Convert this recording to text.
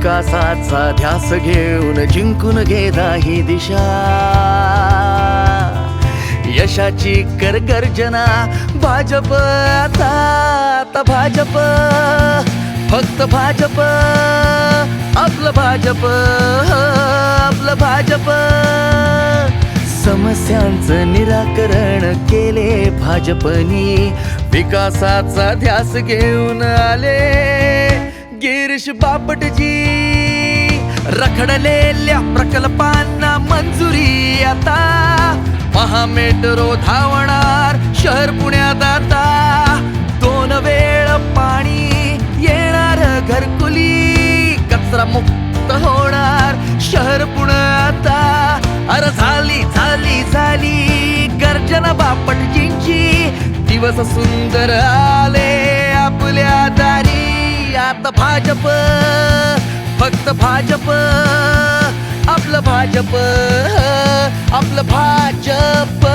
विकासाचा ध्यास घेऊन जिंकून घेता ही दिशा. यशाची कर गर्जना भाजप, आता भाजप, फक्त भाजप, आपलं भाजप, आपलं भाजप. समस्यांचं निराकरण केले भाजपनी, विकासाचा ध्यास घेऊन आले गिरीश बापटजी. रखडलेल्या प्रकल्पांना मंजुरी आता, महामेट्रो धावणार शहर पुण्यात आता. 2 वेळ पाणी येणार घरकुली, कचरा मुक्त होणार शहर पुण्यात आता. अरे झाली झाली झाली गर्जना बापटजींची, दिवस सुंदर आले आपल्या दारी. आता भाजप, फक्त भाजप, आपलं भाजप, आपलं भाजप.